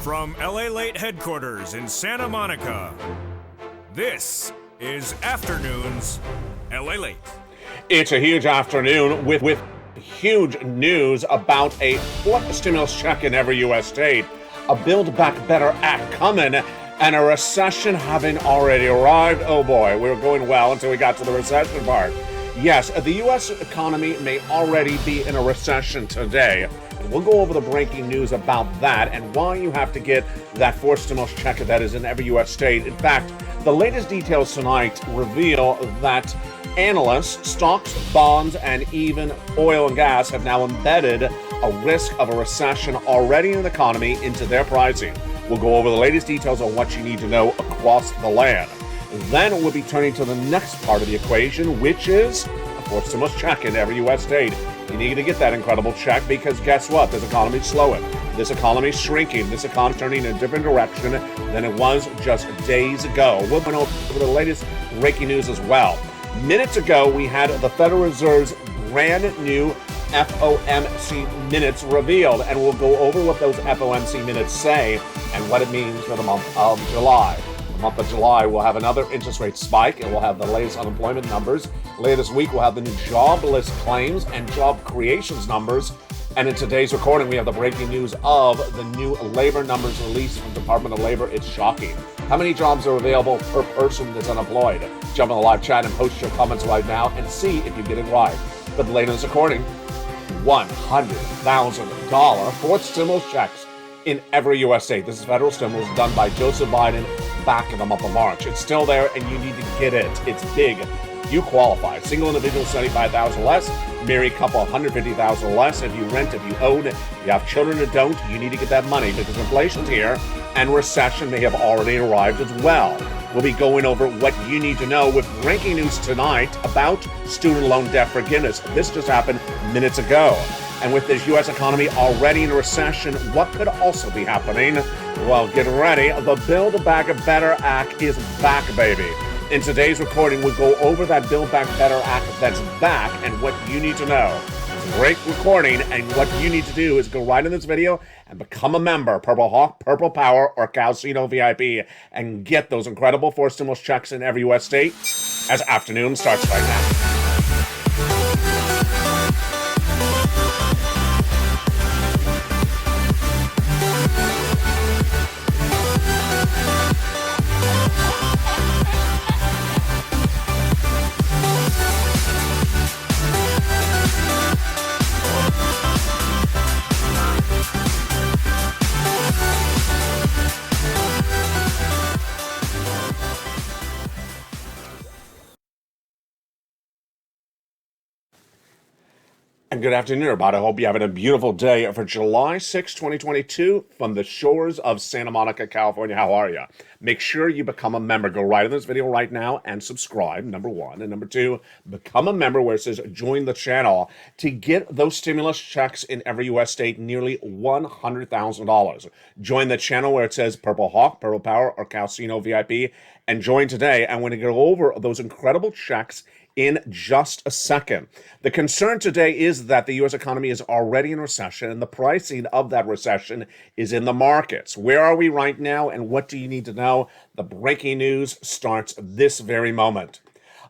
From LALATE headquarters in Santa Monica, this is Afternoons LALATE. It's a huge afternoon with huge news about a fourth stimulus check in every U.S. state, a Build Back Better Act coming, and a recession having already arrived. Oh boy, we were going well until we got to the recession part. Yes, the U.S. economy may already be in a recession today. We'll go over the breaking news about that and why you have to get that fourth stimulus check that is in every U.S. state. In fact, the latest details tonight reveal that analysts, stocks, bonds, and even oil and gas have now embedded a risk of a recession already in the economy into their pricing. We'll go over the latest details on what you need to know across the land. Then we'll be turning to the next part of the equation, which is a fourth stimulus check in every U.S. state. You need to get that incredible check because guess what? This economy's slowing. This economy's shrinking. This economy's turning in a different direction than it was just days ago. We'll go over the latest breaking news as well. Minutes ago, we had the Federal Reserve's brand new FOMC minutes revealed, and we'll go over what those FOMC minutes say and what it means for the month of July. The month of July, we'll have another interest rate spike, and we'll have the latest unemployment numbers. Later this week, we'll have the new jobless claims and job creations numbers. And in today's recording, we have the breaking news of the new labor numbers released from the Department of Labor. It's shocking. How many jobs are available per person that's unemployed? Jump in the live chat and post your comments right now and see if you get it right. But later in this recording, $100,000 fourth stimulus checks in every U.S. state. This is federal stimulus done by Joseph Biden back in the month of March. It's still there, and you need to get it. It's big. You qualify. Single individual, $75,000 less. Married couple, $150,000 less. If you rent, if you own, you have children that don't, you need to get that money because inflation's here, and recession may have already arrived as well. We'll be going over what you need to know with breaking news tonight about student loan debt forgiveness. This just happened minutes ago. And with this U.S. economy already in a recession, what could also be happening? Well, get ready. The Build Back Better Act is back, baby. In today's recording, we'll go over that Build Back Better Act that's back and what you need to know. It's a great recording, and what you need to do is go right in this video and become a member, Purple Hawk, Purple Power, or Casino VIP, and get those incredible four stimulus checks in every U.S. state as afternoon starts right now. And good afternoon, everybody. I hope you're having a beautiful day for July 6, 2022 from the shores of Santa Monica, California. How are you? Make sure you become a member. Go right in this video right now and subscribe, number one. And number two, become a member where it says join the channel to get those stimulus checks in every U.S. state, nearly $100,000. Join the channel where it says Purple Hawk, Purple Power, or Casino VIP, and join today. I'm going to go over those incredible checks in just a second. The concern today is that the U.S. economy is already in recession, and the pricing of that recession is in the markets. Where are we right now, and what do you need to know? The breaking news starts this very moment.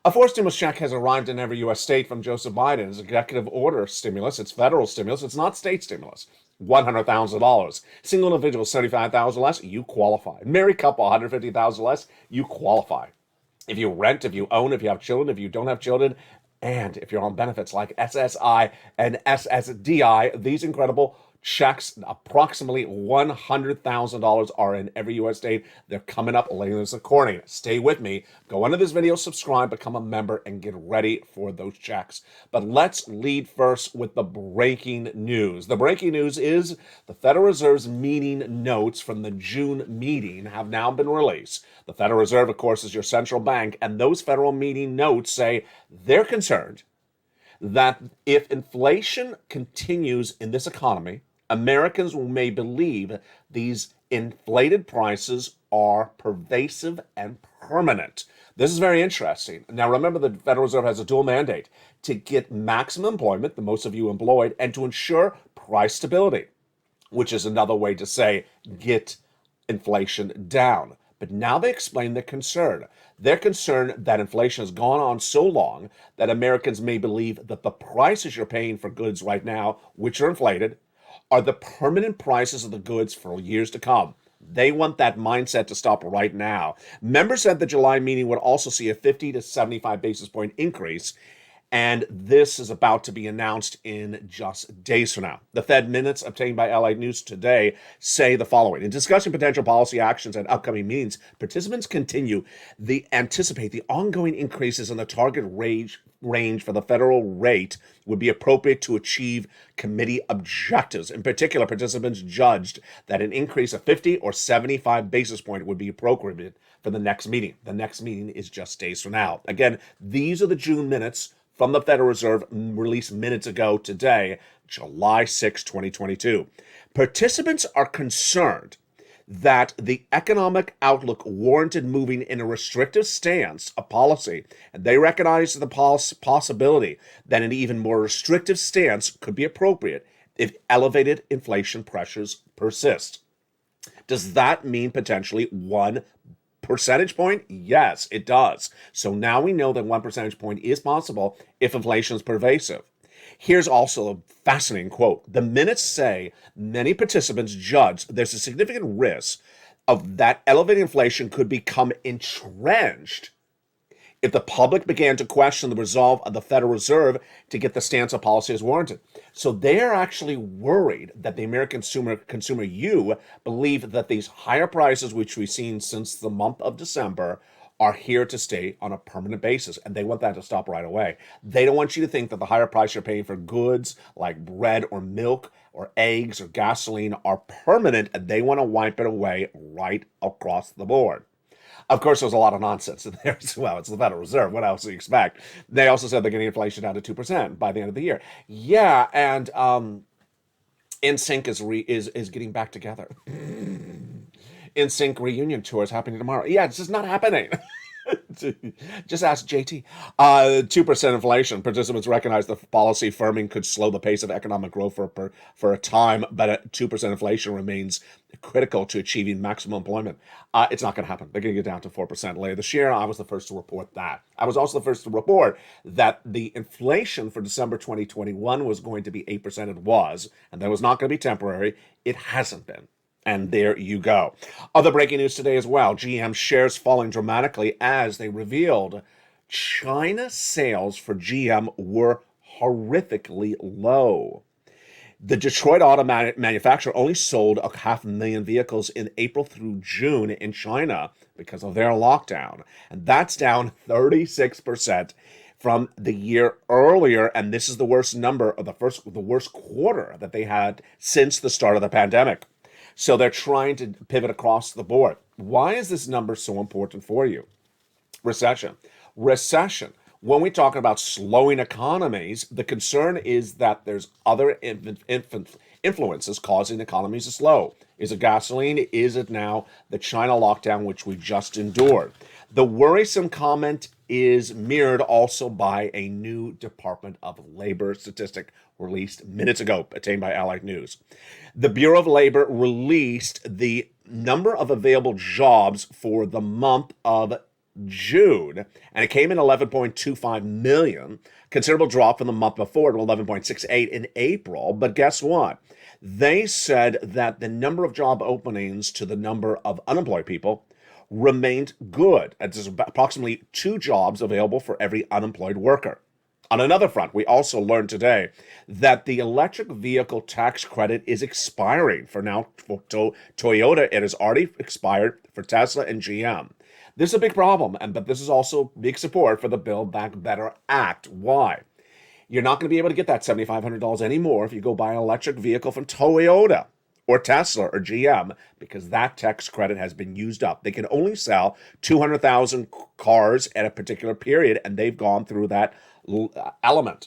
A fourth stimulus check has arrived in every U.S. state from Joseph Biden. It's executive order stimulus. It's federal stimulus. It's not state stimulus. $100,000. Single individual, $75,000 less, you qualify. Married couple, $150,000 less, you qualify. If you rent, if you own, if you have children, if you don't have children, and if you're on benefits like SSI and SSDI, these incredible checks, approximately $100,000 are in every U.S. state. They're coming up later in this recording. Stay with me. Go under this video, subscribe, become a member, and get ready for those checks. But let's lead first with the breaking news. The breaking news is the Federal Reserve's meeting notes from the June meeting have now been released. The Federal Reserve, of course, is your central bank, and those federal meeting notes say they're concerned that if inflation continues in this economy, Americans may believe these inflated prices are pervasive and permanent. This is very interesting. Now, remember, the Federal Reserve has a dual mandate to get maximum employment, the most of you employed, and to ensure price stability, which is another way to say get inflation down. But now they explain their concern. They're concerned that inflation has gone on so long that Americans may believe that the prices you're paying for goods right now, which are inflated, are the permanent prices of the goods for years to come. They want that mindset to stop right now. Members said the July meeting would also see a 50 to 75 basis point increase, and this is about to be announced in just days from now. The Fed minutes obtained by LA News today say the following. In discussing potential policy actions at upcoming meetings, participants anticipate the ongoing increases in the target range for the federal rate would be appropriate to achieve committee objectives. In particular, participants judged that an increase of 50 or 75 basis point would be appropriate for the next meeting. The next meeting is just days from now. Again, these are the June minutes from the Federal Reserve, released minutes ago today, July 6, 2022. Participants are concerned that the economic outlook warranted moving in a restrictive stance, a policy, and they recognize the possibility that an even more restrictive stance could be appropriate if elevated inflation pressures persist. Does that mean potentially 1 percentage point? Yes, it does. So now we know that 1 percentage point is possible if inflation is pervasive. Here's also a fascinating quote. The minutes say many participants judge there's a significant risk of that elevated inflation could become entrenched if the public began to question the resolve of the Federal Reserve to get the stance of policy as warranted. So they are actually worried that the American consumer believe that these higher prices, which we've seen since the month of December, are here to stay on a permanent basis, and they want that to stop right away. They don't want you to think that the higher price you're paying for goods like bread or milk or eggs or gasoline are permanent, and they want to wipe it away right across the board. Of course, there's a lot of nonsense in there as well. It's the Federal Reserve. What else do you expect? They also said they're getting inflation down to 2% by the end of the year. Yeah, and NSYNC is getting back together. NSYNC reunion tour is happening tomorrow. Yeah, it's just not happening. Just ask JT. 2% inflation. Participants recognize the policy firming could slow the pace of economic growth for a time, but at 2% inflation remains critical to achieving maximum employment. It's not going to happen. They're going to get down to 4% later this year. I was the first to report that. I was also the first to report that the inflation for December 2021 was going to be 8%. It was, and that was not going to be temporary. It hasn't been. And there you go. Other breaking news today as well. GM shares falling dramatically as they revealed China sales for GM were horrifically low. The Detroit auto manufacturer only sold 500,000 vehicles in April through June in China because of their lockdown. And that's down 36% from the year earlier. And this is the worst number of the worst quarter that they had since the start of the pandemic. So they're trying to pivot across the board. Why is this number so important for you? Recession. When we talk about slowing economies, the concern is that there's other influences causing economies to slow. Is it gasoline? Is it now the China lockdown, which we just endured? The worrisome comment is mirrored also by a new Department of Labor statistic released minutes ago, attained by Allied News. The Bureau of Labor released the number of available jobs for the month of June, and it came in 11.25 million, considerable drop from the month before to 11.68 in April. But guess what? They said that the number of job openings to the number of unemployed people remained good. There's approximately 2 jobs available for every unemployed worker. On another front, we also learned today that the electric vehicle tax credit is expiring for now. For Toyota, it has already expired for Tesla and GM. This is a big problem, but this is also big support for the Build Back Better Act. Why? You're not going to be able to get that $7,500 anymore if you go buy an electric vehicle from Toyota or Tesla or GM, because that tax credit has been used up. They can only sell 200,000 cars at a particular period, and they've gone through that element.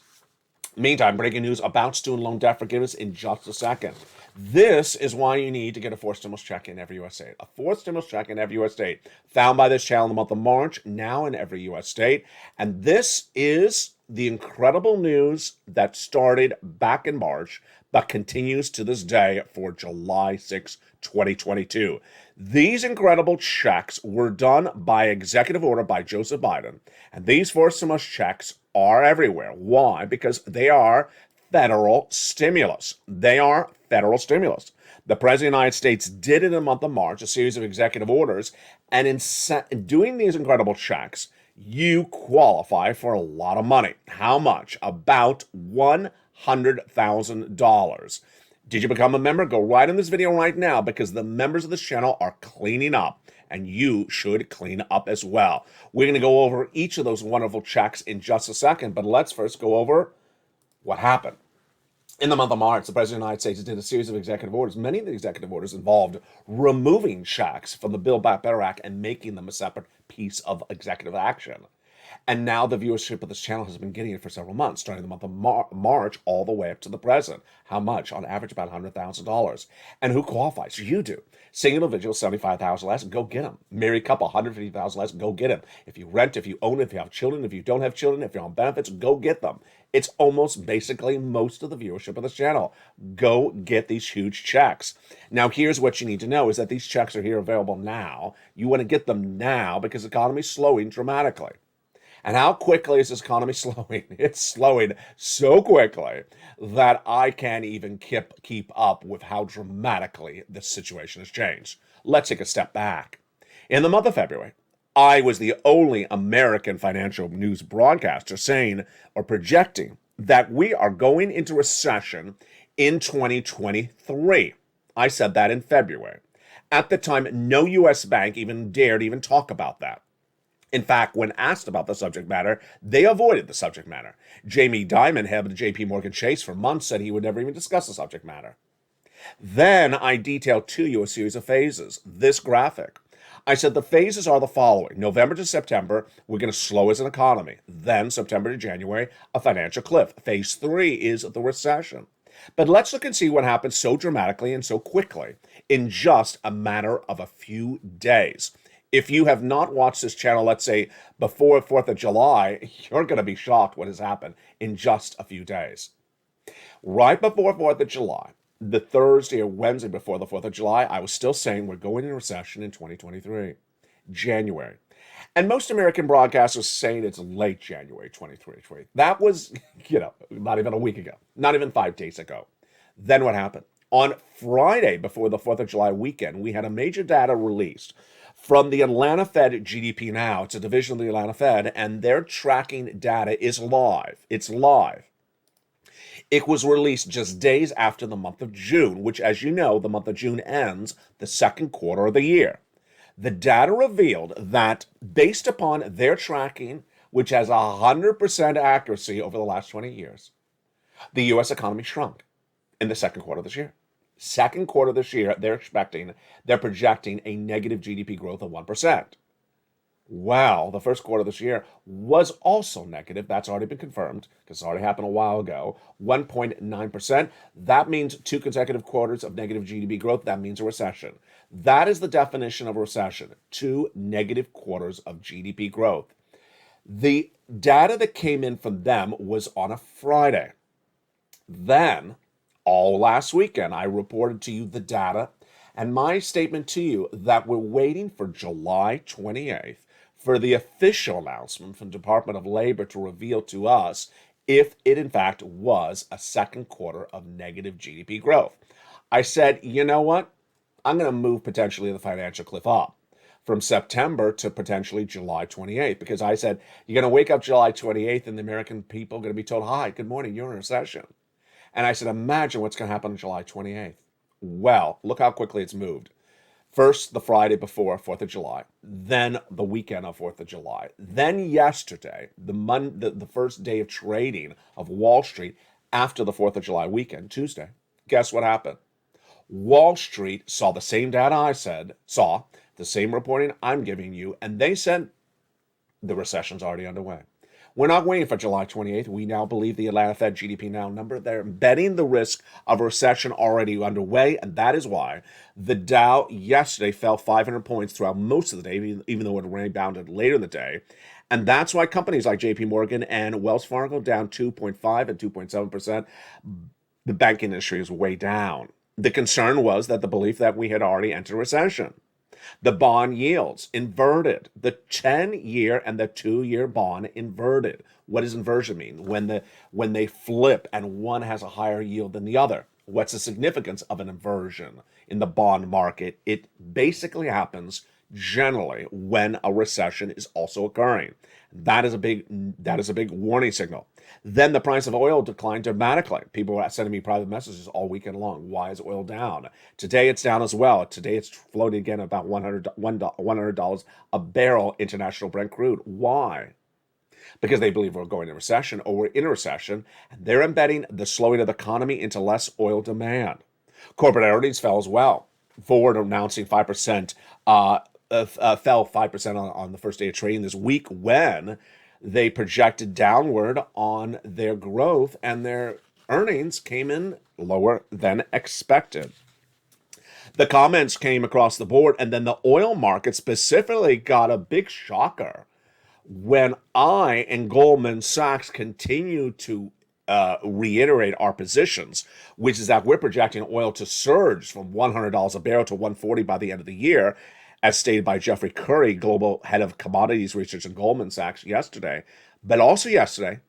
Meantime, breaking news about student loan debt forgiveness in just a second. This is why you need to get a fourth stimulus check in every U.S. state. A fourth stimulus check in every U.S. state. Found by this channel in the month of March, now in every U.S. state. And this is the incredible news that started back in March but continues to this day for July 6, 2022. These incredible checks were done by executive order by Joseph Biden, and these first stimulus checks are everywhere. Why? Because they are federal stimulus. They are federal stimulus. The President of the United States did in the month of March a series of executive orders, and in doing these incredible checks, you qualify for a lot of money. How much? About $100,000. Did you become a member? Go right in this video right now, because the members of this channel are cleaning up, and you should clean up as well. We're going to go over each of those wonderful checks in just a second, but let's first go over what happened. In the month of March, the President of the United States did a series of executive orders. Many of the executive orders involved removing checks from the Build Back Better Act and making them a separate piece of executive action. And now the viewership of this channel has been getting it for several months, starting the month of March all the way up to the present. How much? On average, about $100,000. And who qualifies? You do. Single individual, $75,000 less, go get them. Married couple, $150,000 less, go get them. If you rent, if you own, if you have children, if you don't have children, if you're on benefits, go get them. It's almost basically most of the viewership of this channel. Go get these huge checks. Now, here's what you need to know is that these checks are here available now. You want to get them now because the economy is slowing dramatically. And how quickly is this economy slowing? It's slowing so quickly that I can't even keep up with how dramatically this situation has changed. Let's take a step back. In the month of February, I was the only American financial news broadcaster saying or projecting that we are going into recession in 2023. I said that in February. At the time, no U.S. bank even dared even talk about that. In fact, when asked about the subject matter, they avoided the subject matter. Jamie Dimon, head of J.P. Morgan Chase, for months said he would never even discuss the subject matter. Then I detailed to you a series of phases. This graphic. I said the phases are the following. November to September, we're going to slow as an economy. Then September to January, a financial cliff. Phase 3 is the recession. But let's look and see what happened so dramatically and so quickly in just a matter of a few days. If you have not watched this channel, let's say before 4th of July, you're going to be shocked what has happened in just a few days. Right before 4th of July, the Thursday or Wednesday before the 4th of July, I was still saying we're going into recession in 2023, January. And most American broadcasters saying it's late January 2023. That was, not even a week ago, not even 5 days ago. Then what happened? On Friday before the 4th of July weekend, we had a major data released from the Atlanta Fed GDP Now. It's a division of the Atlanta Fed, and their tracking data is live. It's live. It was released just days after the month of June, which, as you know, the month of June ends the second quarter of the year. The data revealed that based upon their tracking, which has 100% accuracy over the last 20 years, the U.S. economy shrunk in the second quarter of this year. Second quarter of this year, they're projecting a negative GDP growth of 1%. Well, the first quarter of this year was also negative. That's already been confirmed because it already happened a while ago. 1.9%. That means 2 consecutive quarters of negative GDP growth. That means a recession. That is the definition of a recession. 2 negative quarters of GDP growth. The data that came in from them was on a Friday. Then, all last weekend, I reported to you the data and my statement to you that we're waiting for July 28th for the official announcement from the Department of Labor to reveal to us if it in fact was a second quarter of negative GDP growth. I said, you know what? I'm going to move potentially the financial cliff up from September to potentially July 28th, because I said, you're going to wake up July 28th and the American people are going to be told, hi, good morning, you're in a recession. And I said, imagine what's going to happen on July 28th. Well, look how quickly it's moved. First, the Friday before 4th of July, then the weekend of 4th of July, then yesterday, the first day of trading of Wall Street after the 4th of July weekend, Tuesday. Guess what happened? Wall Street saw the same data I saw the same reporting I'm giving you, and they said the recession's already underway. We're not waiting for July 28th. We now believe the Atlanta Fed GDP Now number. They're betting the risk of a recession already underway, and that is why the Dow yesterday fell 500 points throughout most of the day, even though it rebounded later in the day. And that's why companies like J.P. Morgan and Wells Fargo down 2.5 and 2.7%. The banking industry is way down. The concern was that the belief that we had already entered a recession. The bond yields inverted. The 10-year and the 2-year bond inverted. What does inversion mean? When they flip and one has a higher yield than the other. What's the significance of an inversion in the bond market? It basically happens generally when a recession is also occurring. That is a big warning signal. Then the price of oil declined dramatically. People were sending me private messages all weekend long. Why is oil down? Today it's down as well. Today it's floating again about $100 a barrel international Brent crude. Why? Because they believe we're going into recession or we're in a recession, and they're embedding the slowing of the economy into less oil demand. Corporate earnings fell as well. Ford announcing 5%, fell 5% on the first day of trading this week when they projected downward on their growth and their earnings came in lower than expected. The comments came across the board, and then the oil market specifically got a big shocker when I and Goldman Sachs continue to reiterate our positions, which is that we're projecting oil to surge from $100 a barrel to $140 by the end of the year, as stated by Jeffrey Curry, global head of commodities research at Goldman Sachs yesterday. But also yesterday,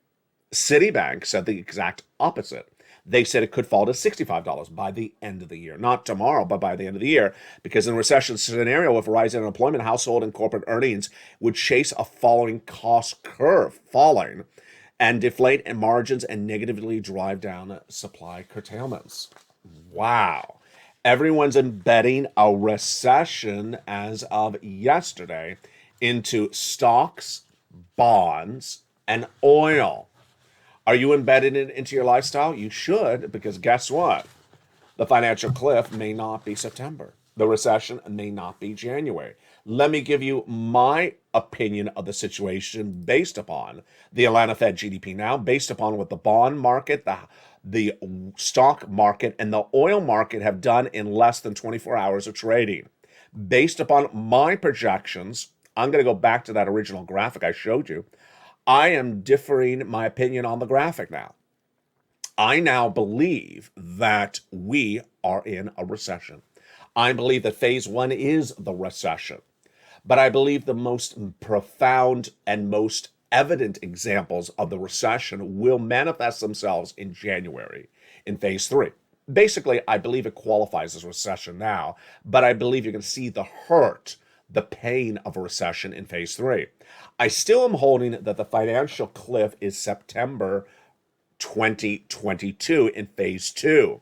Citibank said the exact opposite. They said it could fall to $65 by the end of the year. Not tomorrow, but by the end of the year. Because in a recession scenario, with rising unemployment, household and corporate earnings would chase a falling cost curve, falling, and deflate and margins and negatively drive down supply curtailments. Wow. Everyone's embedding a recession as of yesterday into stocks, bonds, and oil. Are you embedding it into your lifestyle? You should, because guess what? The financial cliff may not be September. The recession may not be January. Let me give you my opinion of the situation based upon the Atlanta Fed GDP now, based upon what the bond market, the stock market, and the oil market have done in less than 24 hours of trading. Based upon my projections, I'm going to go back to that original graphic I showed you. I am differing my opinion on the graphic now. I now believe that we are in a recession. I believe that phase one is the recession. But I believe the most profound and most evident examples of the recession will manifest themselves in January in phase three. Basically, I believe it qualifies as a recession now, but I believe you're going to see the hurt, the pain of a recession in phase three. I still am holding that the financial cliff is September 2022 in phase two.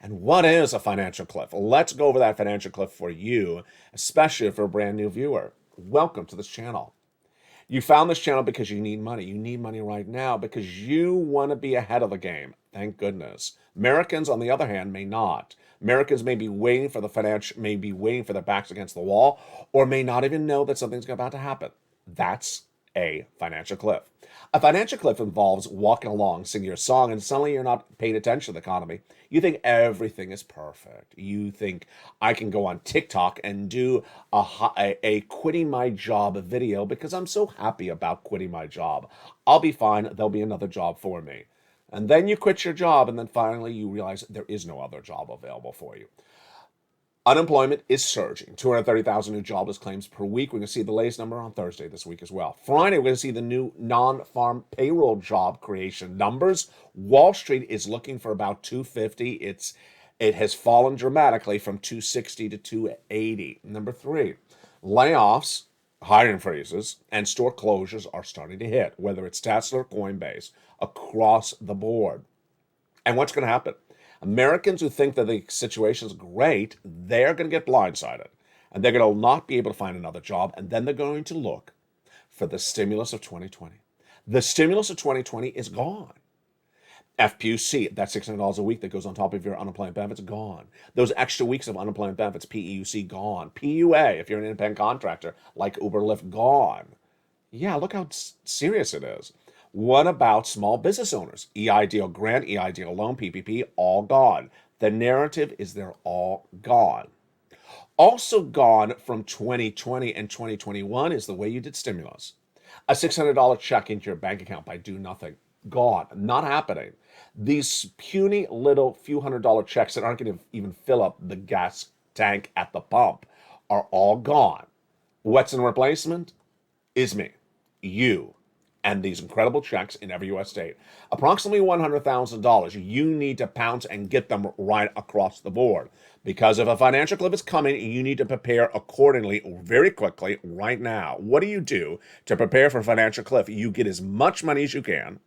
And what is a financial cliff? Let's go over that financial cliff for you, especially for a brand new viewer. Welcome to this channel. You found this channel because you need money. You need money right now because you want to be ahead of the game. Thank goodness. Americans, on the other hand, may not. Americans may be waiting for their backs against the wall, or may not even know that something's about to happen. That's a financial cliff. A financial cliff involves walking along, singing your song, and suddenly you're not paying attention to the economy. You think everything is perfect. You think I can go on TikTok and do a quitting my job video because I'm so happy about quitting my job. I'll be fine. There'll be another job for me. And then you quit your job, and then finally you realize there is no other job available for you. Unemployment is surging. 230,000 new jobless claims per week. We're going to see the latest number on Thursday this week as well. Friday, we're going to see the new non-farm payroll job creation numbers. Wall Street is looking for about 250. It has fallen dramatically from 260 to 280. Number three, layoffs, hiring freezes, and store closures are starting to hit, whether it's Tesla or Coinbase, across the board. And what's going to happen? Americans who think that the situation is great, they're going to get blindsided. And they're going to not be able to find another job. And then they're going to look for the stimulus of 2020. The stimulus of 2020 is gone. FPUC, that's $600 a week that goes on top of your unemployment benefits, gone. Those extra weeks of unemployment benefits, PEUC, gone. PUA, if you're an independent contractor, like Uber, Lyft, gone. Yeah, look how serious it is. What about small business owners? EIDL grant, EIDL loan, PPP, all gone. The narrative is they're all gone. Also gone from 2020 and 2021 is the way you did stimulus. A $600 check into your bank account by do nothing. Gone. Not happening. These puny little few $100 checks that aren't going to even fill up the gas tank at the pump are all gone. What's in replacement? Is me, you, and these incredible checks in every U.S. state. Approximately $100,000. You need to pounce and get them right across the board. Because if a financial cliff is coming, you need to prepare accordingly very quickly right now. What do you do to prepare for a financial cliff? You get as much money as you can,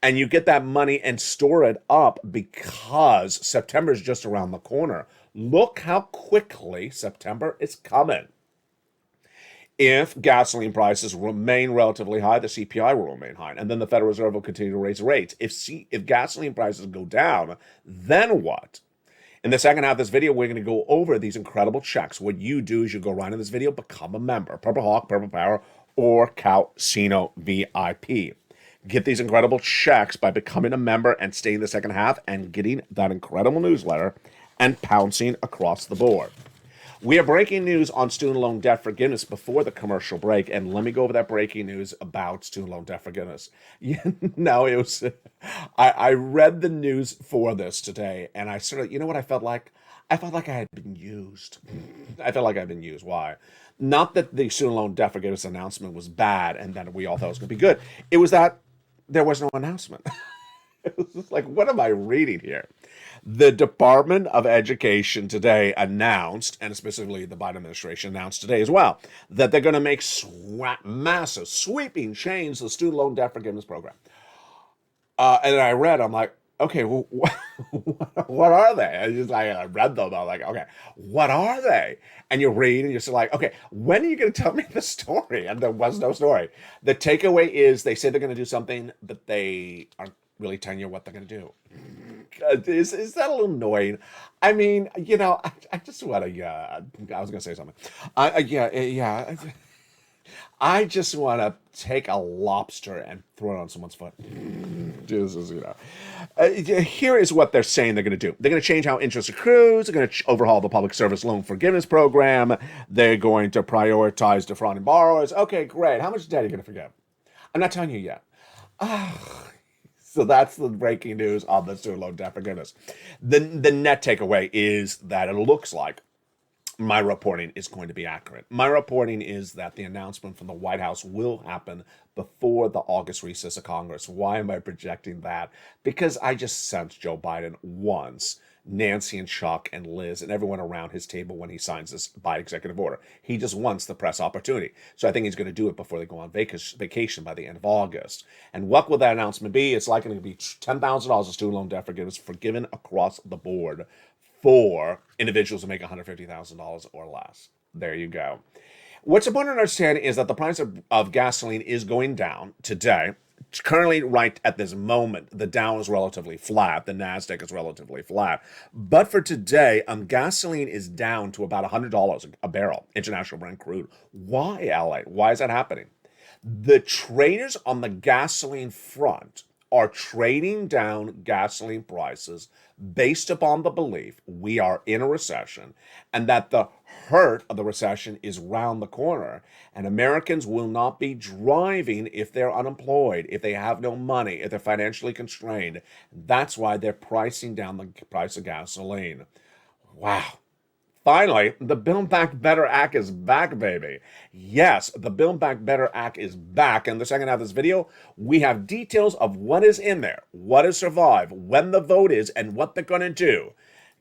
and you get that money and store it up because September is just around the corner. Look how quickly September is coming. If gasoline prices remain relatively high, the CPI will remain high, and then the Federal Reserve will continue to raise rates. If gasoline prices go down, then what? In the second half of this video, we're going to go over these incredible checks. What you do is you go right in this video, become a member, Purple Hawk, Purple Power, or Casino VIP. Get these incredible checks by becoming a member and staying in the second half and getting that incredible newsletter and pouncing across the board. We have breaking news on student loan debt forgiveness before the commercial break, and let me go over that breaking news about student loan debt forgiveness. It was, I read the news for this today, and I sort of, you know what I felt like? I felt like I had been used. I felt like I had been used. Why? Not that the student loan debt forgiveness announcement was bad and that we all thought it was going to be good. It was that there was no announcement. It was just like, what am I reading here? The Department of Education today announced, and specifically the Biden administration announced today as well, that they're going to make massive, sweeping change to the student loan debt forgiveness program. And I read, I'm like, okay, well, what are they? I read them. I'm like, okay, what are they? And you read, and you're just like, okay, when are you going to tell me the story? And there was no story. The takeaway is they say they're going to do something, but they aren't really telling you what they're going to do. Is that a little annoying? I mean, I just want to, I was going to say something. I just want to take a lobster and throw it on someone's foot. Here is what they're saying they're going to do. They're going to change how interest accrues. They're going to overhaul the public service loan forgiveness program. They're going to prioritize defrauding borrowers. Okay, great. How much debt are you going to forgive? I'm not telling you yet. So that's the breaking news on the student loan debt forgiveness. The net takeaway is that it looks like my reporting is going to be accurate. My reporting is that the announcement from the White House will happen before the August recess of Congress. Why am I projecting that? Because I just sensed Joe Biden wants Nancy and Chuck and Liz and everyone around his table when he signs this by executive order. He just wants the press opportunity. So I think he's going to do it before they go on vacation by the end of August. And what will that announcement be? It's likely to be $10,000 of student loan debt forgiveness forgiven across the board for individuals who make $150,000 or less. There you go. What's important to understand is that the price of gasoline is going down today. Currently, right at this moment, the Dow is relatively flat. The NASDAQ is relatively flat. But for today, gasoline is down to about $100 a barrel, international Brent crude. Why, LA? Why is that happening? The traders on the gasoline front are trading down gasoline prices based upon the belief we are in a recession and that the hurt of the recession is round the corner, and Americans will not be driving if they're unemployed, if they have no money, if they're financially constrained. That's why they're pricing down the price of gasoline. Wow. Finally, the Build Back Better Act is back, baby. Yes, the Build Back Better Act is back. In the second half of this video, we have details of what is in there, what has survived, when the vote is, and what they're going to do.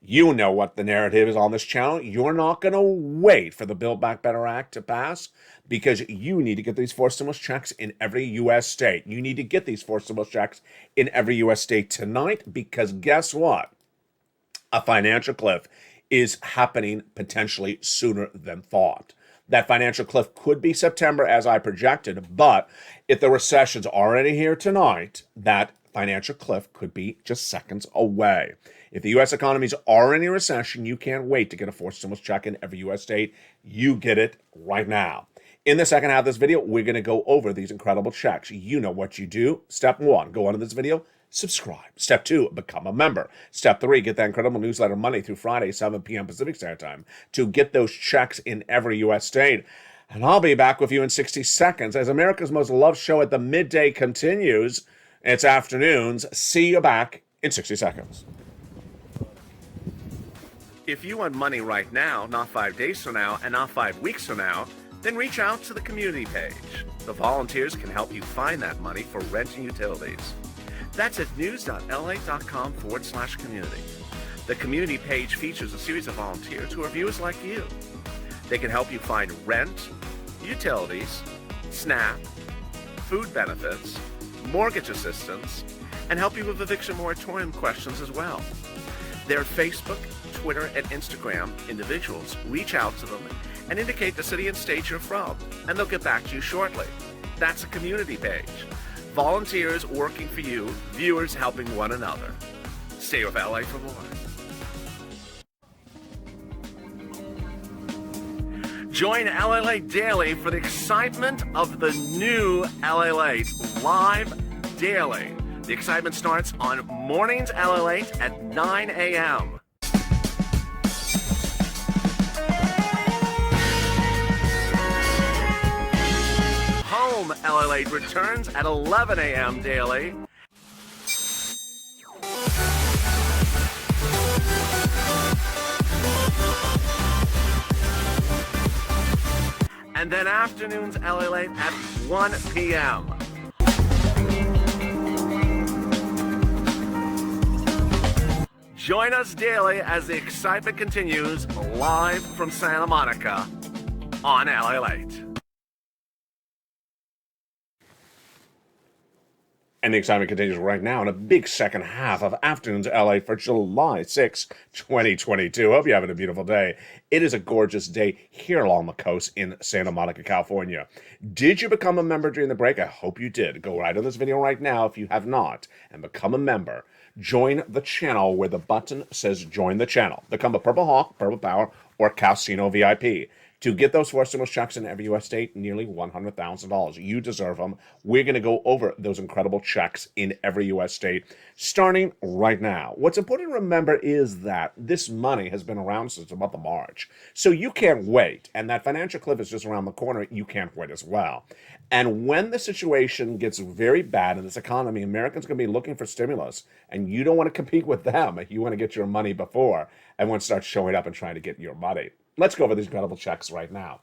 You know what the narrative is on this channel. You're not going to wait for the Build Back Better Act to pass because you need to get these forced stimulus checks in every U.S. state. You need to get these forced stimulus checks in every U.S. state tonight because guess what? A financial cliff is happening potentially sooner than thought. That financial cliff could be September as I projected, but if the recession's already here tonight, that financial cliff could be just seconds away. If the U.S. economy is already in recession, you can't wait to get a forced stimulus check in every U.S. state. You get it right now. In the second half of this video, we're going to go over these incredible checks. You know what you do. Step 1, go onto this video, subscribe. Step 2, become a member. Step 3, get that incredible newsletter Monday through Friday, 7 p.m. Pacific Standard Time to get those checks in every U.S. state. And I'll be back with you in 60 seconds as America's Most Loved Show at the midday continues. It's afternoons. See you back in 60 seconds. If you want money right now, not 5 days from now, and not 5 weeks from now, then reach out to the community page. The volunteers can help you find that money for rent and utilities. That's at news.lalate.com/community. The community page features a series of volunteers who are viewers like you. They can help you find rent, utilities, SNAP, food benefits, mortgage assistance, and help you with eviction moratorium questions as well. Their Facebook, Twitter, and Instagram individuals reach out to them and indicate the city and state you're from, and they'll get back to you shortly. That's a community page. Volunteers working for you, viewers helping one another. Stay with LA for more. Join LALATE Daily for the excitement of the new LALATE live daily. The excitement starts on mornings LALATE at 9 a.m. Home LALATE returns at 11 a.m. daily. And then afternoons LALATE at 1 p.m. Join us daily as the excitement continues live from Santa Monica on LALATE. And the excitement continues right now in a big second half of Afternoons LA for July 6, 2022. Hope you're having a beautiful day. It is a gorgeous day here along the coast in Santa Monica, California. Did you become a member during the break? I hope you did. Go right on this video right now if you have not and become a member. Join the channel where the button says join the channel. Become a Purple Hawk, Purple Power, or Casino VIP. To get those 4 stimulus checks in every U.S. state, nearly $100,000. You deserve them. We're going to go over those incredible checks in every U.S. state, starting right now. What's important to remember is that this money has been around since the month of March. So you can't wait. And that financial cliff is just around the corner. You can't wait as well. And when the situation gets very bad in this economy, Americans are going to be looking for stimulus. And you don't want to compete with them. You want to get your money before everyone starts showing up and trying to get your money. Let's go over these incredible checks right now.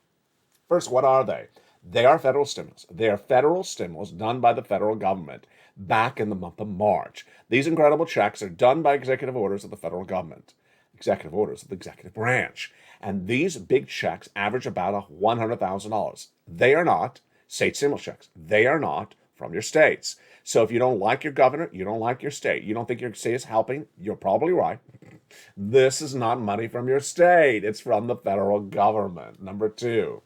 First, what are they? They are federal stimulus. They are federal stimulus done by the federal government back in the month of March. These incredible checks are done by executive orders of the federal government, executive orders of the executive branch. And these big checks average about $100,000. They are not state stimulus checks. They are not from your states. So if you don't like your governor, you don't like your state, you don't think your state is helping, you're probably right. This is not money from your state. It's from the federal government. Number 2,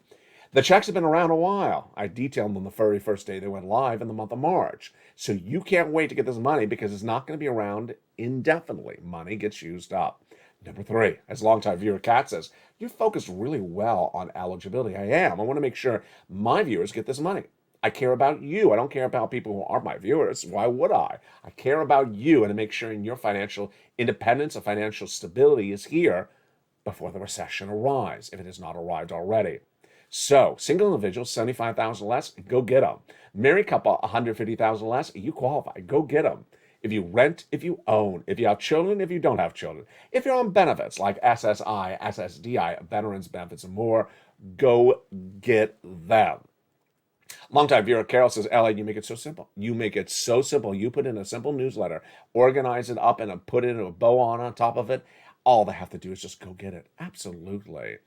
the checks have been around a while. I detailed them the very first day they went live in the month of March. So you can't wait to get this money because it's not going to be around indefinitely. Money gets used up. Number 3, as longtime viewer Kat says, you focused really well on eligibility. I am. I want to make sure my viewers get this money. I care about you. I don't care about people who aren't my viewers. Why would I? I care about you and to make sure your financial independence and financial stability is here before the recession arrives, if it has not arrived already. So, single individuals, $75,000 less, go get them. Married couple, $150,000 less, you qualify. Go get them. If you rent, if you own, if you have children, if you don't have children, if you're on benefits like SSI, SSDI, veterans benefits, and more, go get them. Longtime viewer Carol says, LA, you make it so simple. You make it so simple. You put in a simple newsletter, organize it up, and put in a bow on top of it. All they have to do is just go get it. Absolutely.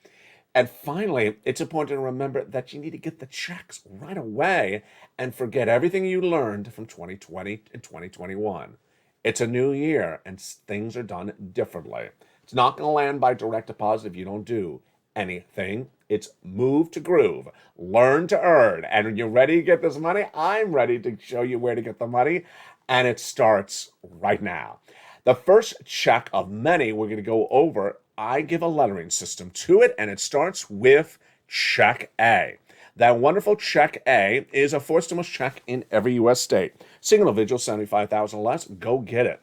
And finally, it's important to remember that you need to get the checks right away and forget everything you learned from 2020 and 2021. It's a new year, and things are done differently. It's not going to land by direct deposit if you don't do anything. It's move to groove, learn to earn. And when you're ready to get this money, I'm ready to show you where to get the money. And it starts right now. The first check of many we're going to go over, I give a lettering system to it, and it starts with Check A. That wonderful Check A is a 4 stimulus check in every U.S. state. Single individual, $75,000 less, go get it.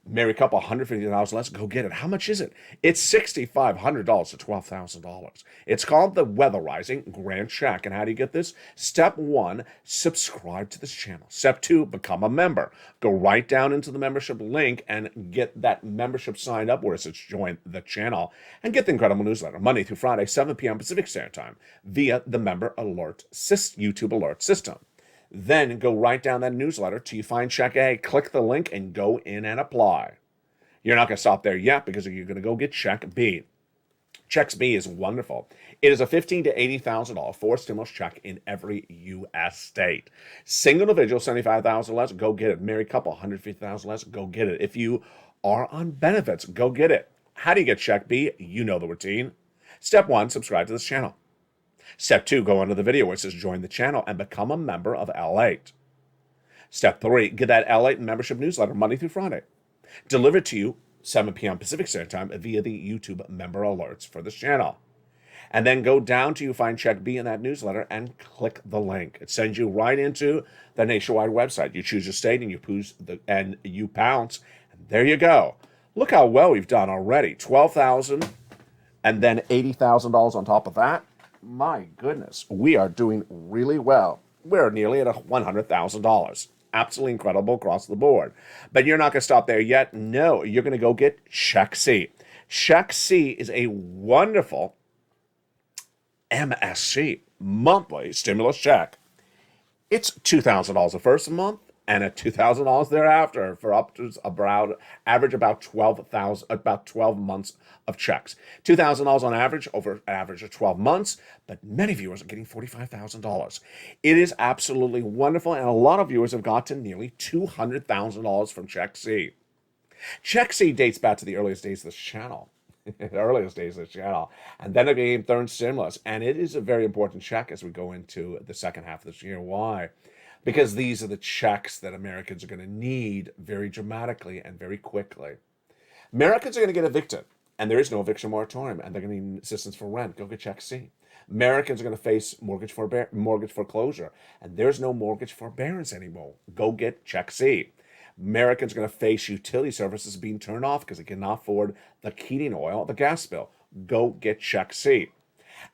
Marry couple, $150,000 less, go get it. How much is it? It's $6,500 to $12,000. It's called the Weatherizing Grand Check. And how do you get this? Step 1, subscribe to this channel. Step 2, become a member. Go right down into the membership link and get that membership signed up where it says join the channel and get the incredible newsletter Monday through Friday, 7 p.m. Pacific Standard Time via the member alert YouTube alert system. Then go right down that newsletter till you find Check A, click the link, and go in and apply. You're not going to stop there yet because you're going to go get Check B. Check B is wonderful. It is a $15,000 to $80,000 forced stimulus check in every U.S. state. Single individual, $75,000 less, go get it. Married couple, $150,000 less, go get it. If you are on benefits, go get it. How do you get Check B? You know the routine. Step 1, subscribe to this channel. Step 2, go under the video where it says join the channel and become a member of LALATE. Step 3, get that LALATE membership newsletter Monday through Friday, delivered to you 7 p.m. Pacific Standard Time via the YouTube member alerts for this channel. And then go down till you find Check B in that newsletter and click the link. It sends you right into the nationwide website. You choose your state and you pounce, and there you go. Look how well we've done already. $12,000 and then $80,000 on top of that. My goodness, we are doing really well. We're nearly at $100,000. Absolutely incredible across the board. But you're not going to stop there yet. No, you're going to go get Check C. Check C is a wonderful MSC, monthly stimulus check. It's $2,000 the first month and at $2,000 thereafter for up to average about 12 months of checks. $2,000 on average over an average of 12 months, but many viewers are getting $45,000. It is absolutely wonderful, and a lot of viewers have gotten nearly $200,000 from Check C. Check C dates back to the earliest days of this channel. And then it became third stimulus, and it is a very important check as we go into the second half of this year. Why? Because these are the checks that Americans are going to need very dramatically and very quickly. Americans are going to get evicted, and there is no eviction moratorium, and they're going to need assistance for rent. Go get Check C. Americans are going to face mortgage foreclosure, and there's no mortgage forbearance anymore. Go get Check C. Americans are going to face utility services being turned off because they cannot afford the heating oil, the gas bill. Go get Check C.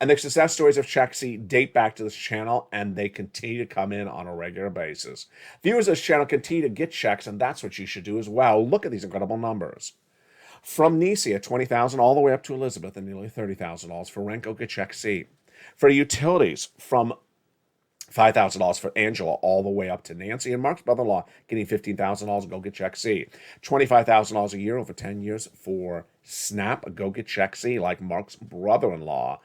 And the success stories of Check C date back to this channel, and they continue to come in on a regular basis. Viewers of this channel continue to get checks, and that's what you should do as well. Look at these incredible numbers. From Nisi at $20,000 all the way up to Elizabeth at nearly $30,000 for rent, go get Check C. For utilities, from $5,000 for Angela all the way up to Nancy and Mark's brother-in-law getting $15,000, go get Check C. $25,000 a year over 10 years for SNAP, go get Check C like Mark's brother-in-law.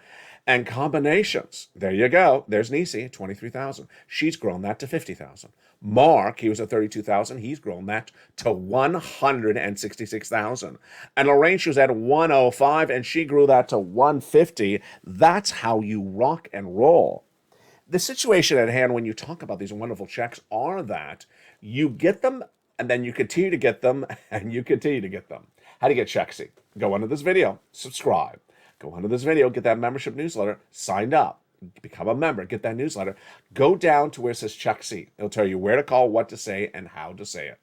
And combinations, there you go. There's Nisi at $23,000. She's grown that to $50,000. Mark, he was at $32,000. He's grown that to $166,000. And Lorraine, she was at $105,000, and she grew that to $150,000. That's how you rock and roll. The situation at hand when you talk about these wonderful checks are that you get them, and then you continue to get them, and you continue to get them. How do you get Check C? Go under this video, subscribe. Go under this video, get that membership newsletter, signed up, become a member, get that newsletter. Go down to where it says Check C. It'll tell you where to call, what to say, and how to say it.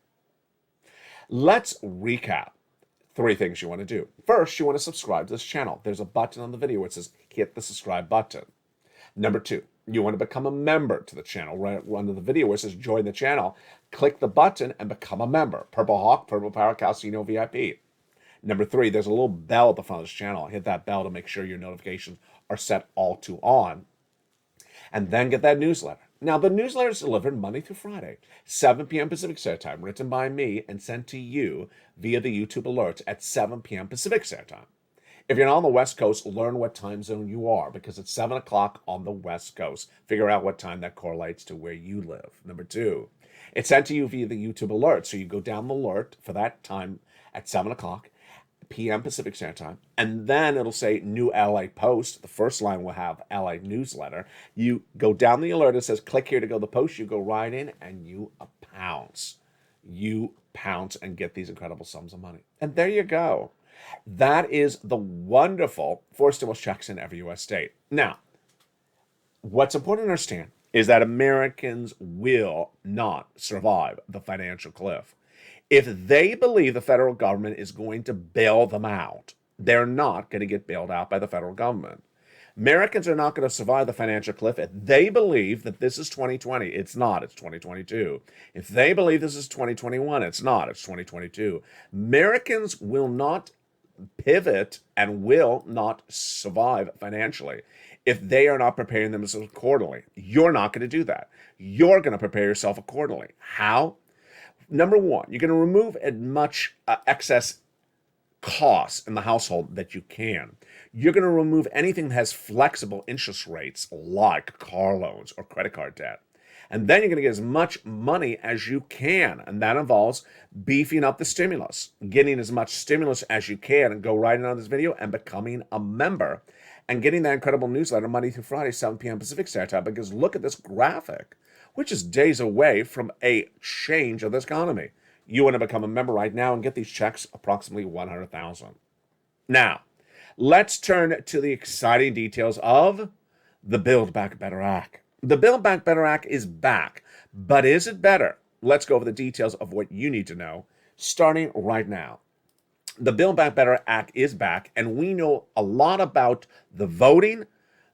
Let's recap 3 things you want to do. First, you want to subscribe to this channel. There's a button on the video where it says hit the subscribe button. Number 2, you want to become a member to the channel. Right under the video where it says join the channel, click the button and become a member. Purple Hawk, Purple Power, Calcino VIP. Number 3, there's a little bell at the front of this channel. Hit that bell to make sure your notifications are set all to on. And then get that newsletter. Now, the newsletter is delivered Monday through Friday, 7 p.m. Pacific Standard Time, written by me and sent to you via the YouTube alerts at 7 p.m. Pacific Standard Time. If you're not on the West Coast, learn what time zone you are because it's 7 o'clock on the West Coast. Figure out what time that correlates to where you live. Number 2, it's sent to you via the YouTube alert. So you go down the alert for that time at 7 o'clock p.m. Pacific Standard Time, and then it'll say new LA post. The first line will have LA newsletter. You go down the alert, it says click here to go to the post. You go right in and you pounce. You pounce and get these incredible sums of money. And there you go. That is the wonderful forced stimulus checks in every U.S. state. Now, what's important to understand is that Americans will not survive the financial cliff. If they believe the federal government is going to bail them out, they're not going to get bailed out by the federal government. Americans are not going to survive the financial cliff if they believe that this is 2020. It's not, it's 2022. If they believe this is 2021, it's not, it's 2022. Americans will not pivot and will not survive financially if they are not preparing themselves accordingly. You're not going to do that. You're going to prepare yourself accordingly. How? Number one, you're going to remove as much excess costs in the household that you can. You're going to remove anything that has flexible interest rates like car loans or credit card debt. And then you're going to get as much money as you can. And that involves beefing up the stimulus, getting as much stimulus as you can, and go right in on this video and becoming a member and getting that incredible newsletter Monday through Friday, 7 p.m. Pacific Standard Time. Because look at this graphic, which is days away from a change of this economy. You want to become a member right now and get these checks, approximately $100,000. Now, let's turn to the exciting details of the Build Back Better Act. The Build Back Better Act is back, but is it better? Let's go over the details of what you need to know, starting right now. The Build Back Better Act is back, and we know a lot about the voting,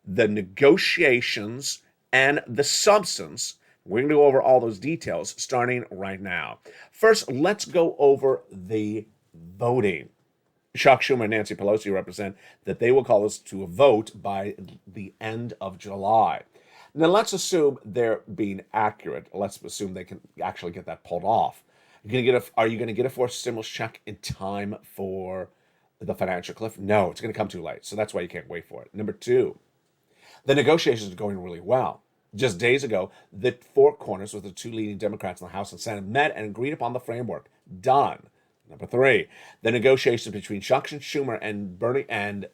the negotiations, and the substance. We're going to go over all those details starting right now. First, let's go over the voting. Chuck Schumer and Nancy Pelosi represent that they will call us to a vote by the end of July. Now, let's assume they're being accurate. Let's assume they can actually get that pulled off. Are you going to get a forced stimulus check in time for the financial cliff? No, it's going to come too late. So that's why you can't wait for it. Number two, the negotiations are going really well. Just days ago, the four corners with the two leading Democrats in the House and Senate met and agreed upon the framework. Done. Number three, the negotiations between Chuck Schumer and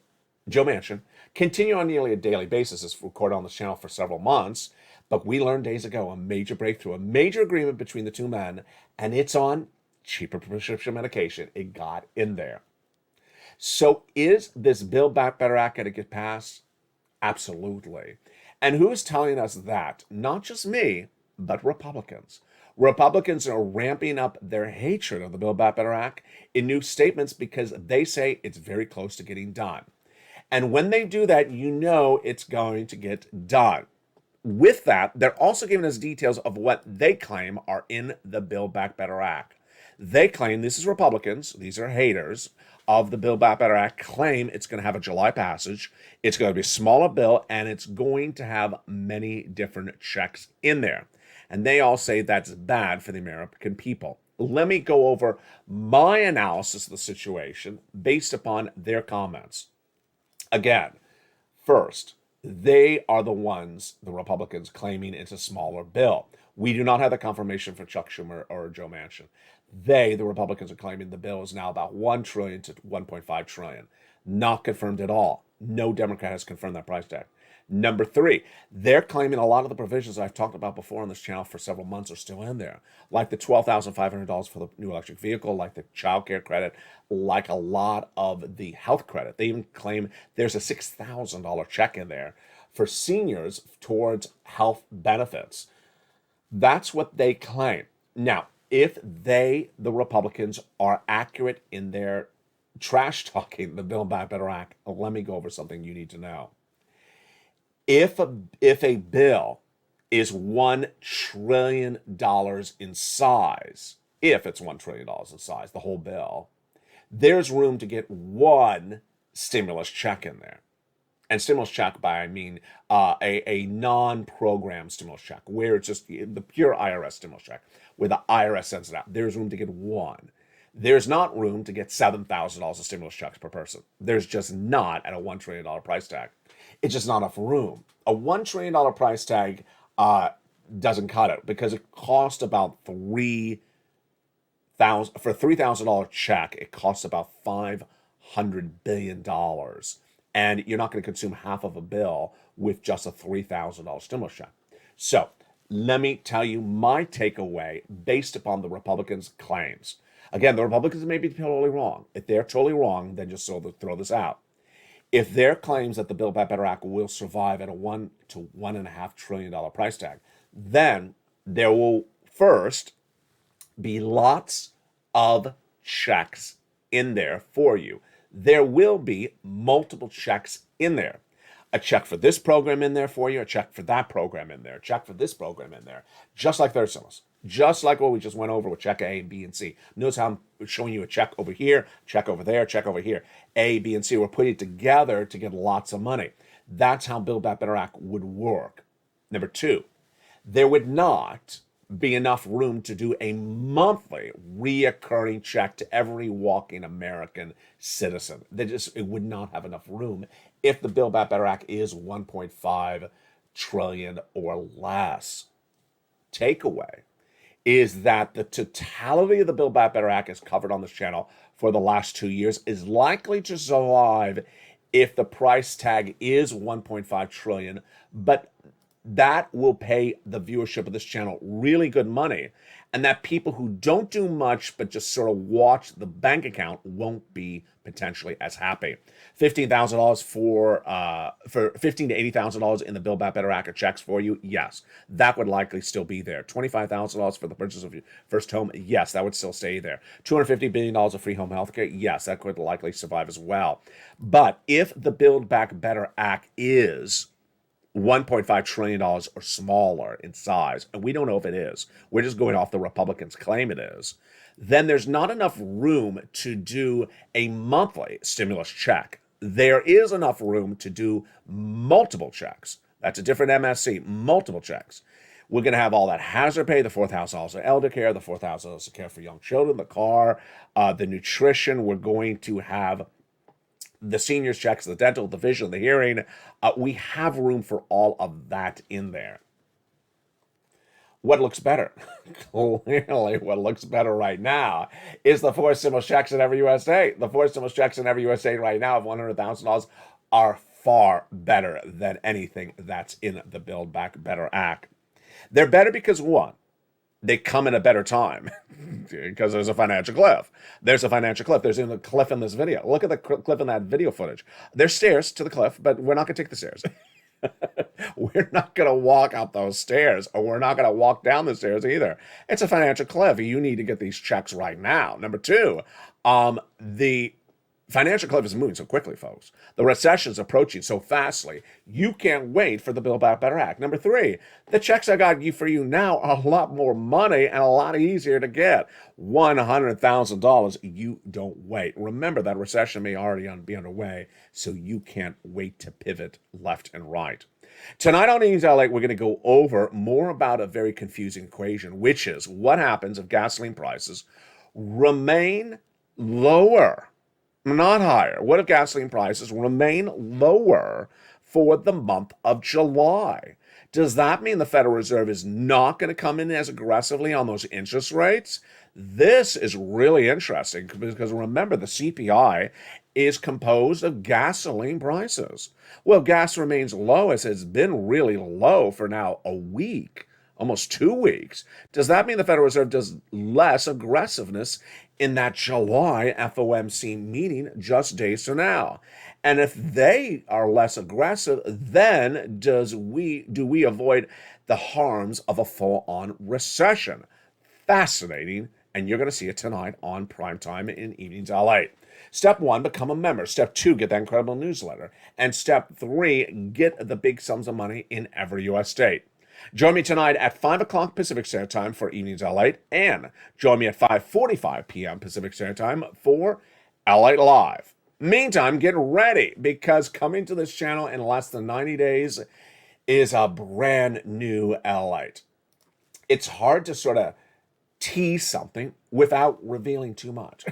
Joe Manchin continue on nearly a daily basis, as recorded on this channel for several months. But we learned days ago a major breakthrough, a major agreement between the two men, and it's on cheaper prescription medication. It got in there. So is this Build Back Better Act going to get passed? Absolutely. And who's telling us that? Not just me, but Republicans. Republicans are ramping up their hatred of the Build Back Better Act in new statements because they say it's very close to getting done. And when they do that, you know it's going to get done. With that, they're also giving us details of what they claim are in the Build Back Better Act. They claim, this is Republicans, these are haters of the Build Back Better Act, claim it's going to have a July passage, it's going to be a smaller bill, and it's going to have many different checks in there. And they all say that's bad for the American people. Let me go over my analysis of the situation based upon their comments. Again, first, they are the ones, the Republicans, claiming it's a smaller bill. We do not have the confirmation for Chuck Schumer or Joe Manchin. They, the Republicans, are claiming the bill is now about $1 trillion to $1.5 trillion. Not confirmed at all. No Democrat has confirmed that price tag. Number three, they're claiming a lot of the provisions I've talked about before on this channel for several months are still in there, like the $12,500 for the new electric vehicle, like the child care credit, like a lot of the health credit. They even claim there's a $6,000 check in there for seniors towards health benefits. That's what they claim. Now, if they, the Republicans, are accurate in their trash talking the Build Back Better Act, let me go over something you need to know. If a bill is $1 trillion in size, if it's $1 trillion in size, the whole bill, there's room to get one stimulus check in there. And stimulus check by, I mean, a non-program stimulus check, where it's just the pure IRS stimulus check, where the IRS sends it out. There's room to get one. There's not room to get $7,000 of stimulus checks per person. There's just not at a $1 trillion price tag. It's just not enough room. A $1 trillion price tag doesn't cut it because it costs about $3,000 for a $3,000 check. It costs about $500 billion, and you're not going to consume half of a bill with just a $3,000 stimulus check. So let me tell you my takeaway based upon the Republicans' claims. Again, the Republicans may be totally wrong. If they're totally wrong, then just throw this out. If their claims that the Build Back Better Act will survive at a $1 to $1.5 trillion price tag, then there will first be lots of checks in there for you. There will be multiple checks in there. A check for this program in there for you, a check for that program in there, a check for this program in there, just like third stimulus. Just like what we just went over with check A, B, and C. Notice how I'm showing you a check over here, check over there, check over here. A, B, and C. We're putting it together to get lots of money. That's how Build Back Better Act would work. Number two, there would not be enough room to do a monthly reoccurring check to every walking American citizen. It would not have enough room if the Build Back Better Act is 1.5 trillion or less. Takeaway is that the totality of the Build Back Better Act is covered on this channel for the last 2 years, is likely to survive if the price tag is 1.5 trillion, but that will pay the viewership of this channel really good money, and that people who don't do much but just sort of watch the bank account won't be potentially as happy. $15,000 for $15,000 to $80,000 in the Build Back Better Act of checks for you, yes, that would likely still be there. $25,000 for the purchase of your first home, yes, that would still stay there. $250 billion of free home health care, yes, that could likely survive as well. But if the Build Back Better Act is $1.5 trillion or smaller in size, and we don't know if it is, we're just going off the Republicans' claim it is, then there's not enough room to do a monthly stimulus check. There is enough room to do multiple checks. That's a different MSC, multiple checks. We're going to have all that hazard pay, the $4,000 of elder care, the $4,000 of care for young children, the car, the nutrition. We're going to have the seniors checks, the dental, the vision, the hearing. We have room for all of that in there. What looks better? Clearly, what looks better right now is the four stimulus checks in every U.S. state. The four stimulus checks in every U.S. state right now of $100,000 are far better than anything that's in the Build Back Better Act. They're better because, one, they come in a better time because there's a financial cliff. There's a financial cliff. There's a cliff in this video. Look at the cliff in that video footage. There's stairs to the cliff, but we're not going to take the stairs. We're not going to walk up those stairs, or we're not going to walk down the stairs either. It's a financial cliff. You need to get these checks right now. Number two, the financial cliff is moving so quickly, folks. The recession is approaching so fastly. You can't wait for the Build Back Better Act. Number three, the checks I got for you now are a lot more money and a lot easier to get. $100,000. You don't wait. Remember, that recession may already be underway, so you can't wait to pivot left and right. Tonight on Evenings LALATE, we're going to go over more about a very confusing equation, which is what happens if gasoline prices remain lower, not higher. What if gasoline prices remain lower for the month of July? Does that mean the Federal Reserve is not going to come in as aggressively on those interest rates? This is really interesting because remember, the CPI is composed of gasoline prices. Well, gas remains low, as it's been really low for now a week, almost 2 weeks. Does that mean the Federal Reserve does less aggressiveness in that July FOMC meeting just days from now? And if they are less aggressive, then do we avoid the harms of a full-on recession? Fascinating, and you're going to see it tonight on Primetime in Evenings LALATE. Step one, become a member. Step two, get that incredible newsletter. And step three, get the big sums of money in every U.S. state. Join me tonight at 5 o'clock Pacific Standard Time for Evenings LALATE, and join me at 5:45 p.m. Pacific Standard Time for LALATE Live. Meantime, get ready, because coming to this channel in less than 90 days is a brand new LALATE. It's hard to sort of tease something without revealing too much.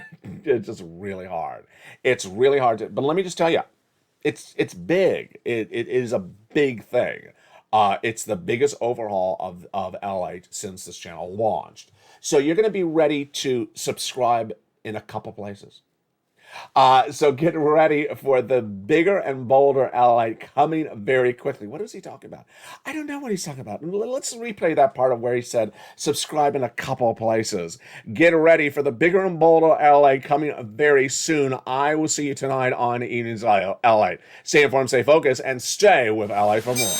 It's just really hard. It's really hard to, but let me just tell you, it's big. It is a big thing. It's the biggest overhaul of LALATE since this channel launched. So you're going to be ready to subscribe in a couple places. So get ready for the bigger and bolder LALATE coming very quickly. What is he talking about? I don't know what he's talking about. Let's replay that part of where he said subscribe in a couple places. Get ready for the bigger and bolder LALATE coming very soon. I will see you tonight on Evenings LALATE. Stay informed, stay focused, and stay with LALATE for more.